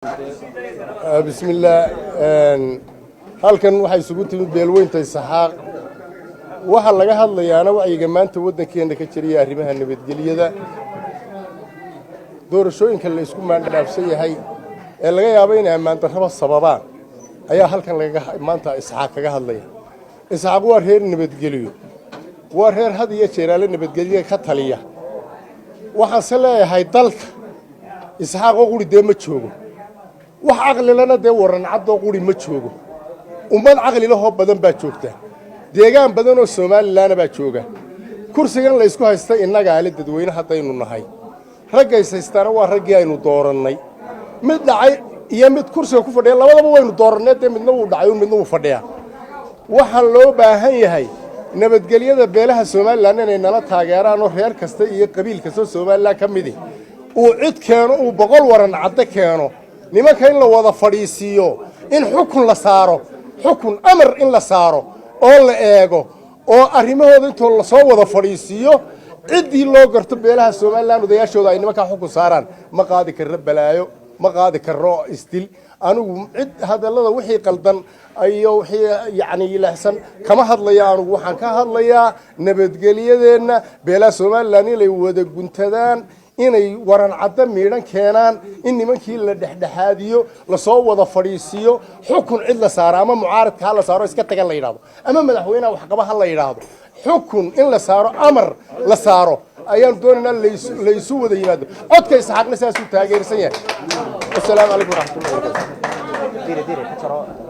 بسم الله halkan waxa isugu timid beelweynta Saxaaq waxa laga hadlayaana wacyiga maanta wadankeena ka jiriya arrimaha nabadgelyada doorashooyinka la isku maandhaafsan yahay ee laga yaabo inay maanta raba sababaan ayaa halkan laga maanta Saxaaq kaga hadlaya Saxaaq waa reer nabadgeliyo waa reer had iyo jeer la nabadgelyada ka taliya waxaan saleeyahay dalka Saxaaq oo quri deema joogo wax aqli lana de waran cad oo quri ma joogo ummad aqli leh oo badan baa joogta deegaan badan oo Soomaaliland baa jooga kursigan la isku haysta inaga ali dadweynaha hadaynu nahay ragaysaystana waa ragii aynu dooranay mid dhacay iyo mid kursiga ku fadhiya labadaba waynu dooranay midna uu dhacay midna uu fadhiya waxa loo baahan yahay nabadgelyada beelaha Soomaaliland inay nala taageeraan oo reer kasta iyo qabiil kasta Soomaaliland ka mid uu cid keeno uu boqol waran cad keeno nimanka in la wada fadhiisiyo in xukun la saaro xukun amar in la saaro oo la eego oo arrimahooda inta la soo wada fadhiisiyo cidii loo garto beelaha Soomaaliland odayaashooda ay nimanka xukun saaraan ma qaadi karo balaayo ma qaadi karo istil anigu cid hadalada wixii qaldan ayo wixii yaani ilaahsan kama hadlaya anigu waxaan ka hadlayaa nabadgelyadeena beelaha Soomaaliland inay wada guntadaan inay waran cadda miiran keenaan in nimankii la dhexdhexaadiyo la soo wada fadhiisiyo xukun cid la saaro ama mucaaradka la saaro iska tagan la yiraahdo ama madaxweynaha wax qaba la yiraahdo xukun in la saaro amar la saaro ayaan doonaynaa la isu wada yimaado codka Saxaaqna saas u taageersan yahay. Assalaamu alaykum wa rahmatullahi wa barakatuh.